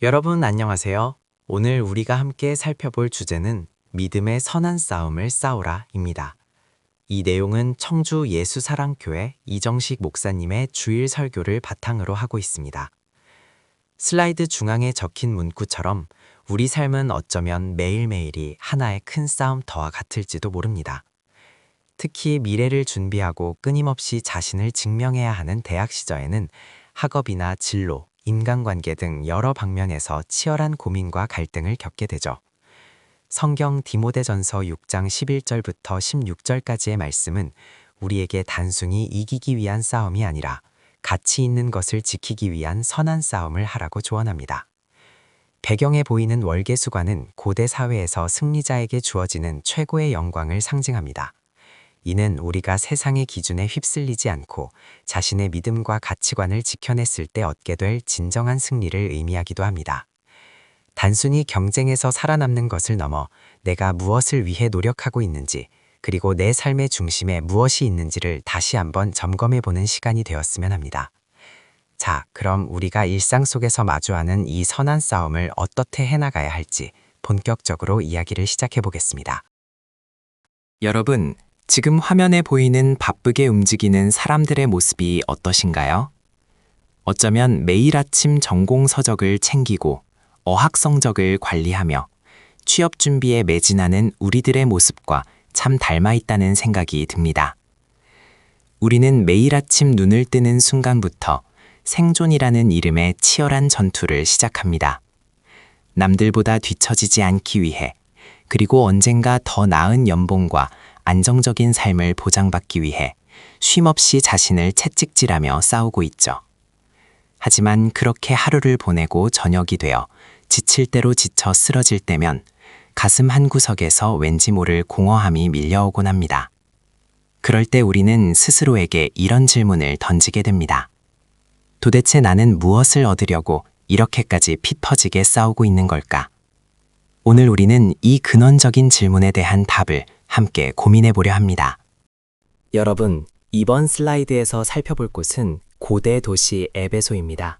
여러분 안녕하세요. 오늘 우리가 함께 살펴볼 주제는 믿음의 선한 싸움을 싸우라입니다. 이 내용은 청주 예수사랑교회 이정식 목사님의 주일 설교를 바탕으로 하고 있습니다. 슬라이드 중앙에 적힌 문구처럼 우리 삶은 어쩌면 매일매일이 하나의 큰 싸움터와 같을지도 모릅니다. 특히 미래를 준비하고 끊임없이 자신을 증명해야 하는 대학 시절에는 학업이나 진로, 인간관계 등 여러 방면에서 치열한 고민과 갈등을 겪게 되죠. 성경 디모데전서 6장 11절부터 16절까지의 말씀은 우리에게 단순히 이기기 위한 싸움이 아니라 가치 있는 것을 지키기 위한 선한 싸움을 하라고 조언합니다. 배경에 보이는 월계수관은 고대 사회에서 승리자에게 주어지는 최고의 영광을 상징합니다. 이는 우리가 세상의 기준에 휩쓸리지 않고 자신의 믿음과 가치관을 지켜냈을 때 얻게 될 진정한 승리를 의미하기도 합니다. 단순히 경쟁에서 살아남는 것을 넘어 내가 무엇을 위해 노력하고 있는지, 그리고 내 삶의 중심에 무엇이 있는지를 다시 한번 점검해보는 시간이 되었으면 합니다. 자, 그럼 우리가 일상 속에서 마주하는 이 선한 싸움을 어떻게 해나가야 할지 본격적으로 이야기를 시작해보겠습니다. 여러분, 지금 화면에 보이는 바쁘게 움직이는 사람들의 모습이 어떠신가요? 어쩌면 매일 아침 전공 서적을 챙기고 어학 성적을 관리하며 취업 준비에 매진하는 우리들의 모습과 참 닮아 있다는 생각이 듭니다. 우리는 매일 아침 눈을 뜨는 순간부터 생존이라는 이름의 치열한 전투를 시작합니다. 남들보다 뒤처지지 않기 위해, 그리고 언젠가 더 나은 연봉과 안정적인 삶을 보장받기 위해 쉼없이 자신을 채찍질하며 싸우고 있죠. 하지만 그렇게 하루를 보내고 저녁이 되어 지칠 대로 지쳐 쓰러질 때면 가슴 한구석에서 왠지 모를 공허함이 밀려오곤 합니다. 그럴 때 우리는 스스로에게 이런 질문을 던지게 됩니다. 도대체 나는 무엇을 얻으려고 이렇게까지 피 퍼지게 싸우고 있는 걸까? 오늘 우리는 이 근원적인 질문에 대한 답을 함께 고민해 보려 합니다. 여러분, 이번 슬라이드에서 살펴볼 곳은 고대 도시 에베소입니다.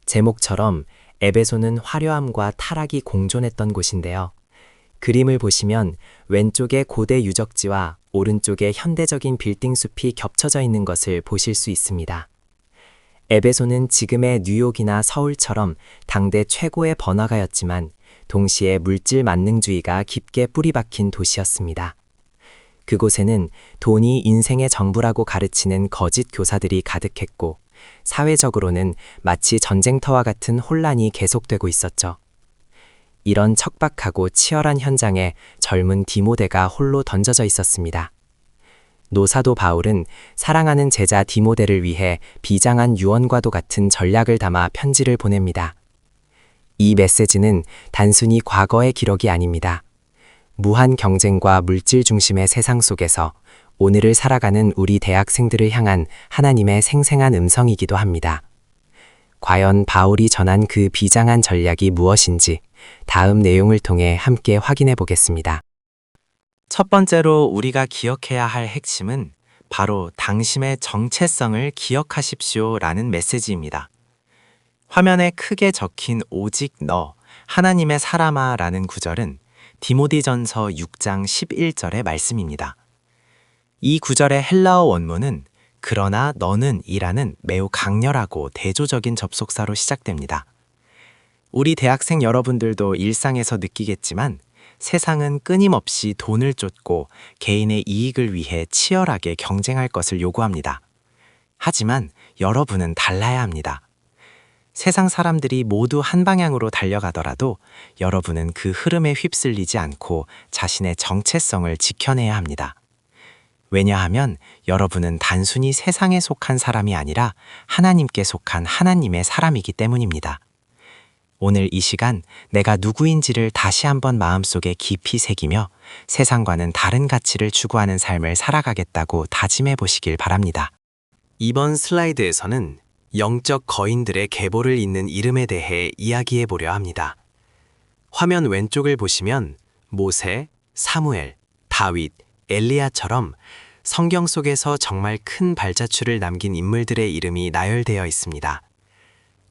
제목처럼 에베소는 화려함과 타락이 공존했던 곳인데요. 그림을 보시면 왼쪽에 고대 유적지와 오른쪽에 현대적인 빌딩 숲이 겹쳐져 있는 것을 보실 수 있습니다. 에베소는 지금의 뉴욕이나 서울처럼 당대 최고의 번화가였지만 동시에 물질 만능주의가 깊게 뿌리박힌 도시였습니다. 그곳에는 돈이 인생의 전부라고 가르치는 거짓 교사들이 가득했고, 사회적으로는 마치 전쟁터와 같은 혼란이 계속되고 있었죠. 이런 척박하고 치열한 현장에 젊은 디모데가 홀로 던져져 있었습니다. 노사도 바울은 사랑하는 제자 디모데를 위해 비장한 유언과도 같은 전략을 담아 편지를 보냅니다. 이 메시지는 단순히 과거의 기록이 아닙니다. 무한 경쟁과 물질 중심의 세상 속에서 오늘을 살아가는 우리 대학생들을 향한 하나님의 생생한 음성이기도 합니다. 과연 바울이 전한 그 비장한 전략이 무엇인지 다음 내용을 통해 함께 확인해 보겠습니다. 첫 번째로 우리가 기억해야 할 핵심은 바로 당신의 정체성을 기억하십시오라는 메시지입니다. 화면에 크게 적힌 오직 너, 하나님의 사람아 라는 구절은 디모데전서 6장 11절의 말씀입니다. 이 구절의 헬라어 원문은 그러나 너는 이라는 매우 강렬하고 대조적인 접속사로 시작됩니다. 우리 대학생 여러분들도 일상에서 느끼겠지만 세상은 끊임없이 돈을 쫓고 개인의 이익을 위해 치열하게 경쟁할 것을 요구합니다. 하지만 여러분은 달라야 합니다. 세상 사람들이 모두 한 방향으로 달려가더라도 여러분은 그 흐름에 휩쓸리지 않고 자신의 정체성을 지켜내야 합니다. 왜냐하면 여러분은 단순히 세상에 속한 사람이 아니라 하나님께 속한 하나님의 사람이기 때문입니다. 오늘 이 시간 내가 누구인지를 다시 한번 마음속에 깊이 새기며 세상과는 다른 가치를 추구하는 삶을 살아가겠다고 다짐해 보시길 바랍니다. 이번 슬라이드에서는 영적 거인들의 계보를 잇는 이름에 대해 이야기해 보려 합니다. 화면 왼쪽을 보시면 모세, 사무엘, 다윗, 엘리야처럼 성경 속에서 정말 큰 발자취를 남긴 인물들의 이름이 나열되어 있습니다.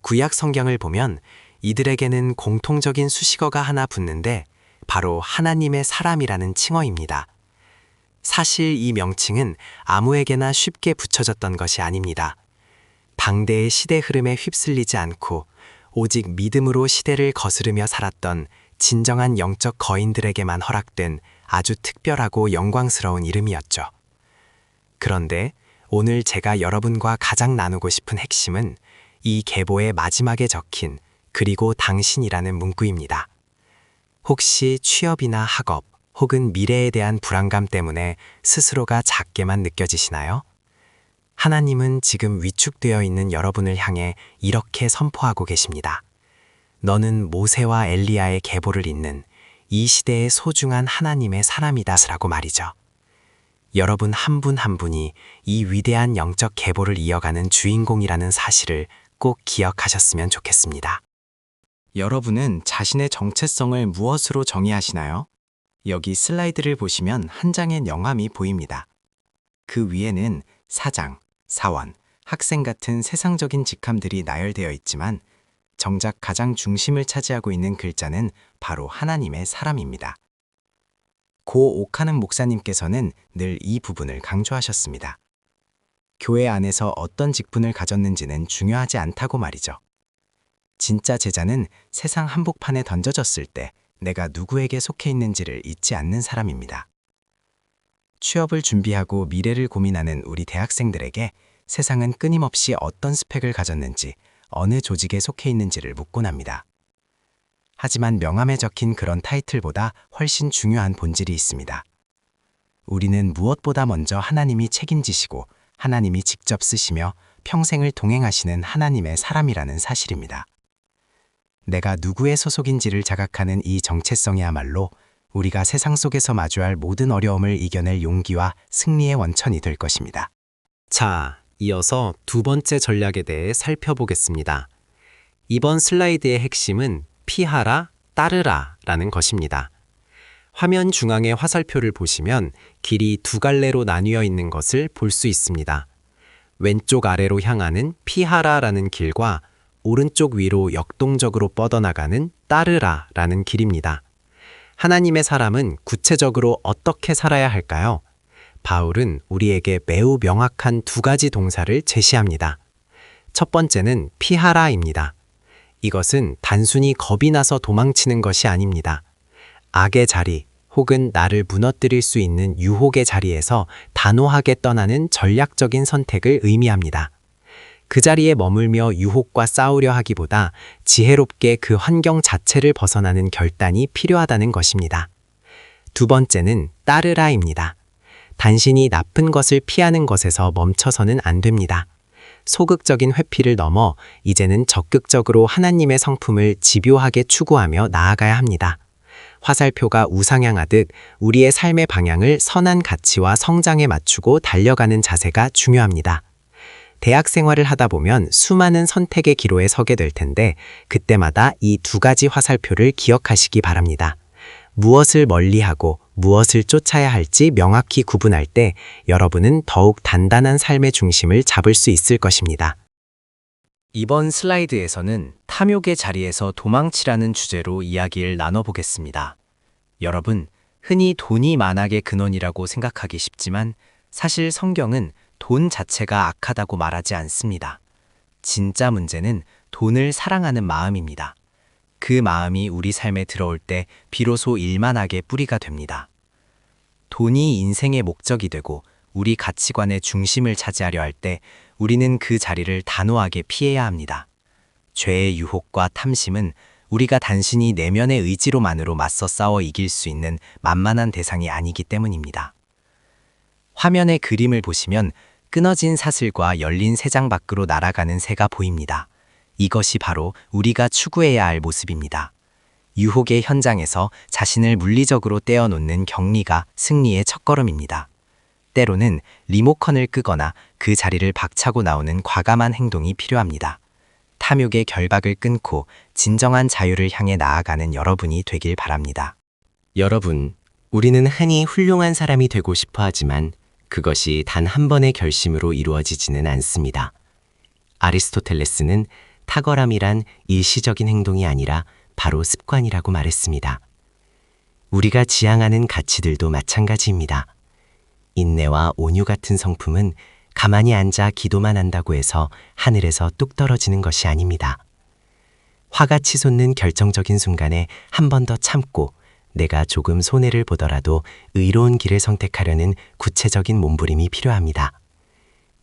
구약 성경을 보면 이들에게는 공통적인 수식어가 하나 붙는데 바로 하나님의 사람이라는 칭어입니다. 사실 이 명칭은 아무에게나 쉽게 붙여졌던 것이 아닙니다. 당대의 시대 흐름에 휩쓸리지 않고 오직 믿음으로 시대를 거스르며 살았던 진정한 영적 거인들에게만 허락된 아주 특별하고 영광스러운 이름이었죠. 그런데 오늘 제가 여러분과 가장 나누고 싶은 핵심은 이 계보의 마지막에 적힌 그리고 당신이라는 문구입니다. 혹시 취업이나 학업 혹은 미래에 대한 불안감 때문에 스스로가 작게만 느껴지시나요? 하나님은 지금 위축되어 있는 여러분을 향해 이렇게 선포하고 계십니다. 너는 모세와 엘리야의 계보를 잇는 이 시대의 소중한 하나님의 사람이다라고 말이죠. 여러분 한 분 한 분이 이 위대한 영적 계보를 이어가는 주인공이라는 사실을 꼭 기억하셨으면 좋겠습니다. 여러분은 자신의 정체성을 무엇으로 정의하시나요? 여기 슬라이드를 보시면 한 장의 명함이 보입니다. 그 위에는 사장, 사원, 학생 같은 세상적인 직함들이 나열되어 있지만 정작 가장 중심을 차지하고 있는 글자는 바로 하나님의 사람입니다. 고 오카는 목사님께서는 늘 이 부분을 강조하셨습니다. 교회 안에서 어떤 직분을 가졌는지는 중요하지 않다고 말이죠. 진짜 제자는 세상 한복판에 던져졌을 때 내가 누구에게 속해 있는지를 잊지 않는 사람입니다. 취업을 준비하고 미래를 고민하는 우리 대학생들에게 세상은 끊임없이 어떤 스펙을 가졌는지, 어느 조직에 속해 있는지를 묻곤 합니다. 하지만 명함에 적힌 그런 타이틀보다 훨씬 중요한 본질이 있습니다. 우리는 무엇보다 먼저 하나님이 책임지시고 하나님이 직접 쓰시며 평생을 동행하시는 하나님의 사람이라는 사실입니다. 내가 누구의 소속인지를 자각하는 이 정체성이야말로 우리가 세상 속에서 마주할 모든 어려움을 이겨낼 용기와 승리의 원천이 될 것입니다. 자, 이어서 두 번째 전략에 대해 살펴보겠습니다. 이번 슬라이드의 핵심은 피하라, 따르라 라는 것입니다. 화면 중앙의 화살표를 보시면 길이 두 갈래로 나뉘어 있는 것을 볼 수 있습니다. 왼쪽 아래로 향하는 피하라라는 길과 오른쪽 위로 역동적으로 뻗어나가는 따르라라는 길입니다. 하나님의 사람은 구체적으로 어떻게 살아야 할까요? 바울은 우리에게 매우 명확한 두 가지 동사를 제시합니다. 첫 번째는 피하라입니다. 이것은 단순히 겁이 나서 도망치는 것이 아닙니다. 악의 자리 혹은 나를 무너뜨릴 수 있는 유혹의 자리에서 단호하게 떠나는 전략적인 선택을 의미합니다. 그 자리에 머물며 유혹과 싸우려 하기보다 지혜롭게 그 환경 자체를 벗어나는 결단이 필요하다는 것입니다. 두 번째는 따르라입니다. 단순히 나쁜 것을 피하는 것에서 멈춰서는 안 됩니다. 소극적인 회피를 넘어 이제는 적극적으로 하나님의 성품을 집요하게 추구하며 나아가야 합니다. 화살표가 우상향하듯 우리의 삶의 방향을 선한 가치와 성장에 맞추고 달려가는 자세가 중요합니다. 대학 생활을 하다 보면 수많은 선택의 기로에 서게 될 텐데 그때마다 이 두 가지 화살표를 기억하시기 바랍니다. 무엇을 멀리하고 무엇을 쫓아야 할지 명확히 구분할 때 여러분은 더욱 단단한 삶의 중심을 잡을 수 있을 것입니다. 이번 슬라이드에서는 탐욕의 자리에서 도망치라는 주제로 이야기를 나눠보겠습니다. 여러분, 흔히 돈이 만악의 근원이라고 생각하기 쉽지만 사실 성경은 돈 자체가 악하다고 말하지 않습니다. 진짜 문제는 돈을 사랑하는 마음입니다. 그 마음이 우리 삶에 들어올 때 비로소 일만하게 뿌리가 됩니다. 돈이 인생의 목적이 되고 우리 가치관의 중심을 차지하려 할 때 우리는 그 자리를 단호하게 피해야 합니다. 죄의 유혹과 탐심은 우리가 단순히 내면의 의지로만으로 맞서 싸워 이길 수 있는 만만한 대상이 아니기 때문입니다. 화면의 그림을 보시면 끊어진 사슬과 열린 새장 밖으로 날아가는 새가 보입니다. 이것이 바로 우리가 추구해야 할 모습입니다. 유혹의 현장에서 자신을 물리적으로 떼어놓는 격리가 승리의 첫걸음입니다. 때로는 리모컨을 끄거나 그 자리를 박차고 나오는 과감한 행동이 필요합니다. 탐욕의 결박을 끊고 진정한 자유를 향해 나아가는 여러분이 되길 바랍니다. 여러분, 우리는 흔히 훌륭한 사람이 되고 싶어 하지만 그것이 단 한 번의 결심으로 이루어지지는 않습니다. 아리스토텔레스는 탁월함이란 일시적인 행동이 아니라 바로 습관이라고 말했습니다. 우리가 지향하는 가치들도 마찬가지입니다. 인내와 온유 같은 성품은 가만히 앉아 기도만 한다고 해서 하늘에서 뚝 떨어지는 것이 아닙니다. 화가 치솟는 결정적인 순간에 한 번 더 참고 내가 조금 손해를 보더라도 의로운 길을 선택하려는 구체적인 몸부림이 필요합니다.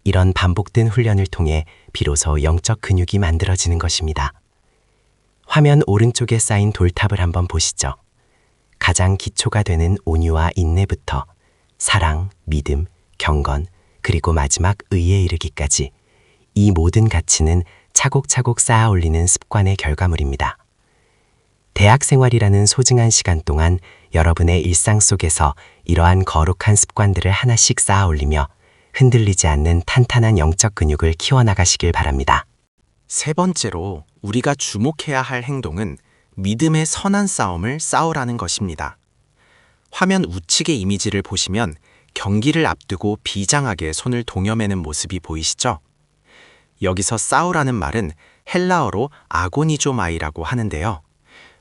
이런 반복된 훈련을 통해 비로소 영적 근육이 만들어지는 것입니다. 화면 오른쪽에 쌓인 돌탑을 한번 보시죠. 가장 기초가 되는 온유와 인내부터 사랑, 믿음, 경건, 그리고 마지막 의에 이르기까지 이 모든 가치는 차곡차곡 쌓아 올리는 습관의 결과물입니다. 대학 생활이라는 소중한 시간 동안 여러분의 일상 속에서 이러한 거룩한 습관들을 하나씩 쌓아 올리며 흔들리지 않는 탄탄한 영적 근육을 키워나가시길 바랍니다. 세 번째로 우리가 주목해야 할 행동은 믿음의 선한 싸움을 싸우라는 것입니다. 화면 우측의 이미지를 보시면 경기를 앞두고 비장하게 손을 동여매는 모습이 보이시죠? 여기서 싸우라는 말은 헬라어로 아고니조마이라고 하는데요.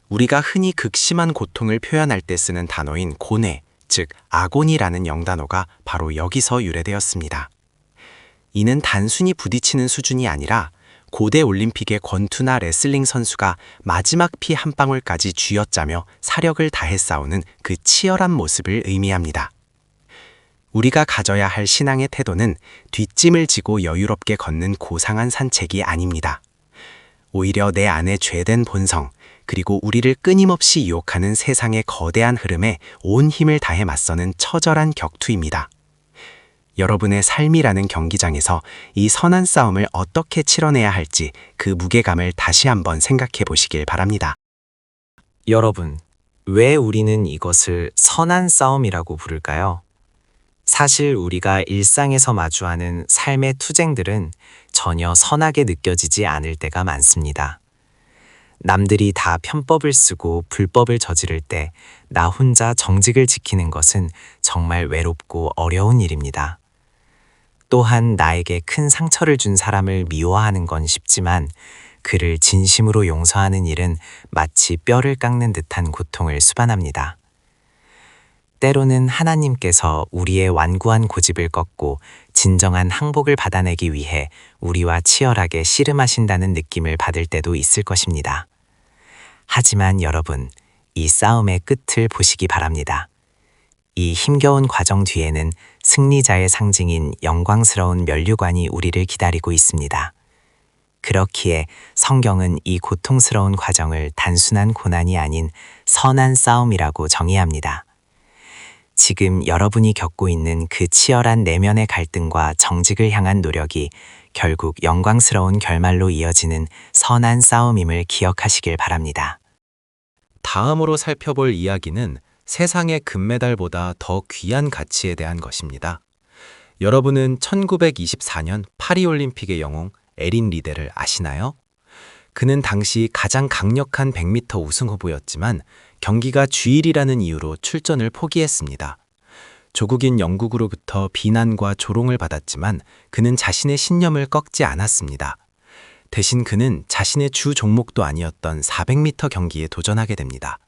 우리가 흔히 극심한 고통을 표현할 때 쓰는 단어인 고뇌, 즉 아고니라는 영단어가 바로 여기서 유래되었습니다. 이는 단순히 부딪히는 수준이 아니라 고대 올림픽의 권투나 레슬링 선수가 마지막 피 한 방울까지 쥐어짜며 사력을 다해 싸우는 그 치열한 모습을 의미합니다. 우리가 가져야 할 신앙의 태도는 뒷짐을 지고 여유롭게 걷는 고상한 산책이 아닙니다. 오히려 내 안의 죄된 본성, 그리고 우리를 끊임없이 유혹하는 세상의 거대한 흐름에 온 힘을 다해 맞서는 처절한 격투입니다. 여러분의 삶이라는 경기장에서 이 선한 싸움을 어떻게 치러내야 할지 그 무게감을 다시 한번 생각해 보시길 바랍니다. 여러분, 왜 우리는 이것을 선한 싸움이라고 부를까요? 사실 우리가 일상에서 마주하는 삶의 투쟁들은 전혀 선하게 느껴지지 않을 때가 많습니다. 남들이 다 편법을 쓰고 불법을 저지를 때 나 혼자 정직을 지키는 것은 정말 외롭고 어려운 일입니다. 또한 나에게 큰 상처를 준 사람을 미워하는 건 쉽지만 그를 진심으로 용서하는 일은 마치 뼈를 깎는 듯한 고통을 수반합니다. 때로는 하나님께서 우리의 완고한 고집을 꺾고 진정한 항복을 받아내기 위해 우리와 치열하게 씨름하신다는 느낌을 받을 때도 있을 것입니다. 하지만 여러분, 이 싸움의 끝을 보시기 바랍니다. 이 힘겨운 과정 뒤에는 승리자의 상징인 영광스러운 면류관이 우리를 기다리고 있습니다. 그렇기에 성경은 이 고통스러운 과정을 단순한 고난이 아닌 선한 싸움이라고 정의합니다. 지금 여러분이 겪고 있는 그 치열한 내면의 갈등과 정직을 향한 노력이 결국 영광스러운 결말로 이어지는 선한 싸움임을 기억하시길 바랍니다. 다음으로 살펴볼 이야기는 세상의 금메달보다 더 귀한 가치에 대한 것입니다. 여러분은 1924년 파리올림픽의 영웅 에린 리데를 아시나요? 그는 당시 가장 강력한 100m 우승 후보였지만 경기가 주일이라는 이유로 출전을 포기했습니다. 조국인 영국으로부터 비난과 조롱을 받았지만 그는 자신의 신념을 꺾지 않았습니다. 대신 그는 자신의 주 종목도 아니었던 400m 경기에 도전하게 됩니다.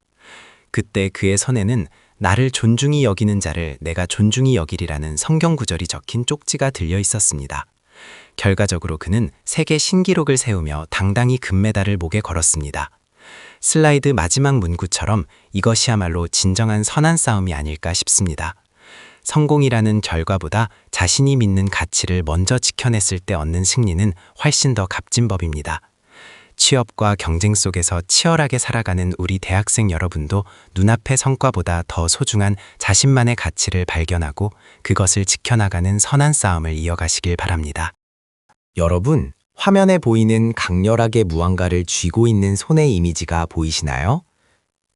그때 그의 손에는 나를 존중히 여기는 자를 내가 존중히 여기리라는 성경 구절이 적힌 쪽지가 들려 있었습니다. 결과적으로 그는 세계 신기록을 세우며 당당히 금메달을 목에 걸었습니다. 슬라이드 마지막 문구처럼 이것이야말로 진정한 선한 싸움이 아닐까 싶습니다. 성공이라는 결과보다 자신이 믿는 가치를 먼저 지켜냈을 때 얻는 승리는 훨씬 더 값진 법입니다. 취업과 경쟁 속에서 치열하게 살아가는 우리 대학생 여러분도 눈앞의 성과보다 더 소중한 자신만의 가치를 발견하고 그것을 지켜나가는 선한 싸움을 이어가시길 바랍니다. 여러분, 화면에 보이는 강렬하게 무언가를 쥐고 있는 손의 이미지가 보이시나요?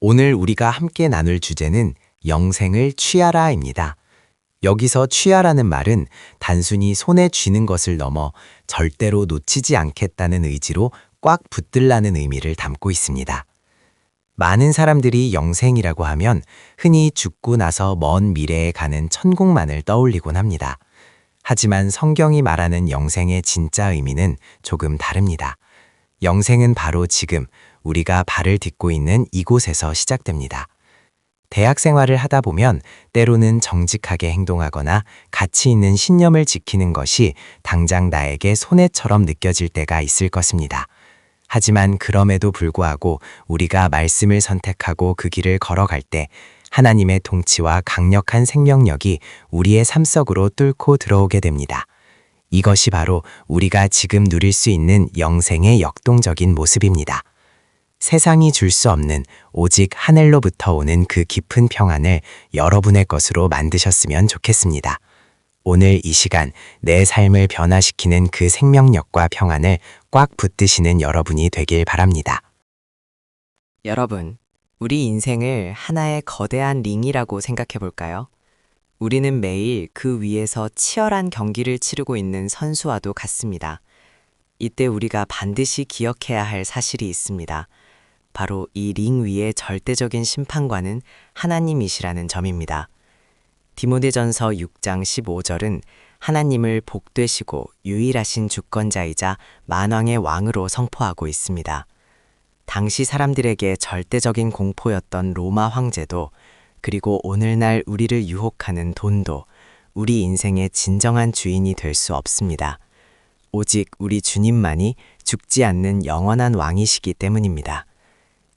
오늘 우리가 함께 나눌 주제는 영생을 취하라입니다. 여기서 취하라는 말은 단순히 손에 쥐는 것을 넘어 절대로 놓치지 않겠다는 의지로 꽉 붙들라는 의미를 담고 있습니다. 많은 사람들이 영생이라고 하면 흔히 죽고 나서 먼 미래에 가는 천국만을 떠올리곤 합니다. 하지만 성경이 말하는 영생의 진짜 의미는 조금 다릅니다. 영생은 바로 지금 우리가 발을 딛고 있는 이곳에서 시작됩니다. 대학 생활을 하다 보면 때로는 정직하게 행동하거나 가치 있는 신념을 지키는 것이 당장 나에게 손해처럼 느껴질 때가 있을 것입니다. 하지만 그럼에도 불구하고 우리가 말씀을 선택하고 그 길을 걸어갈 때 하나님의 통치와 강력한 생명력이 우리의 삶 속으로 뚫고 들어오게 됩니다. 이것이 바로 우리가 지금 누릴 수 있는 영생의 역동적인 모습입니다. 세상이 줄 수 없는 오직 하늘로부터 오는 그 깊은 평안을 여러분의 것으로 만드셨으면 좋겠습니다. 오늘 이 시간 내 삶을 변화시키는 그 생명력과 평안을 꽉 붙드시는 여러분이 되길 바랍니다. 여러분, 우리 인생을 하나의 거대한 링이라고 생각해 볼까요? 우리는 매일 그 위에서 치열한 경기를 치르고 있는 선수와도 같습니다. 이때 우리가 반드시 기억해야 할 사실이 있습니다. 바로 이 링 위의 절대적인 심판관은 하나님이시라는 점입니다. 디모데전서 6장 15절은 하나님을 복되시고 유일하신 주권자이자 만왕의 왕으로 선포하고 있습니다. 당시 사람들에게 절대적인 공포였던 로마 황제도, 그리고 오늘날 우리를 유혹하는 돈도 우리 인생의 진정한 주인이 될 수 없습니다. 오직 우리 주님만이 죽지 않는 영원한 왕이시기 때문입니다.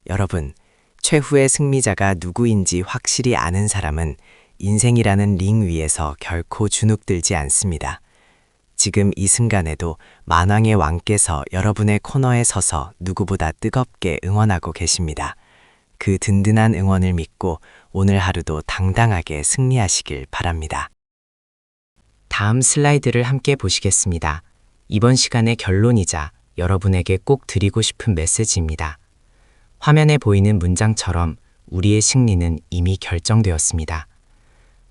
여러분, 최후의 승리자가 누구인지 확실히 아는 사람은 인생이라는 링 위에서 결코 주눅들지 않습니다. 지금 이 순간에도 만왕의 왕께서 여러분의 코너에 서서 누구보다 뜨겁게 응원하고 계십니다. 그 든든한 응원을 믿고 오늘 하루도 당당하게 승리하시길 바랍니다. 다음 슬라이드를 함께 보시겠습니다. 이번 시간의 결론이자 여러분에게 꼭 드리고 싶은 메시지입니다. 화면에 보이는 문장처럼 우리의 승리는 이미 결정되었습니다.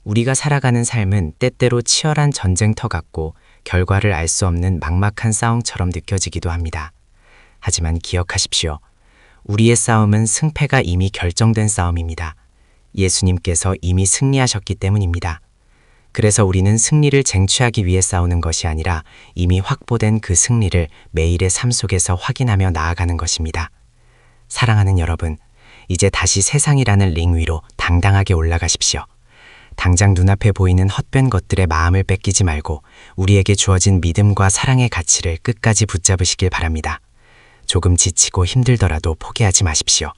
우리가 살아가는 삶은 때때로 치열한 전쟁터 같고 결과를 알 수 없는 막막한 싸움처럼 느껴지기도 합니다. 하지만 기억하십시오. 우리의 싸움은 승패가 이미 결정된 싸움입니다. 예수님께서 이미 승리하셨기 때문입니다. 그래서 우리는 승리를 쟁취하기 위해 싸우는 것이 아니라 이미 확보된 그 승리를 매일의 삶 속에서 확인하며 나아가는 것입니다. 사랑하는 여러분, 이제 다시 세상이라는 링 위로 당당하게 올라가십시오. 당장 눈앞에 보이는 헛된 것들에 마음을 뺏기지 말고 우리에게 주어진 믿음과 사랑의 가치를 끝까지 붙잡으시길 바랍니다. 조금 지치고 힘들더라도 포기하지 마십시오.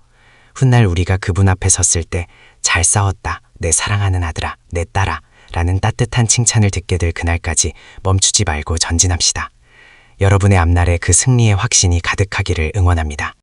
훗날 우리가 그분 앞에 섰을 때 잘 싸웠다, 내 사랑하는 아들아, 내 딸아 라는 따뜻한 칭찬을 듣게 될 그날까지 멈추지 말고 전진합시다. 여러분의 앞날에 그 승리의 확신이 가득하기를 응원합니다.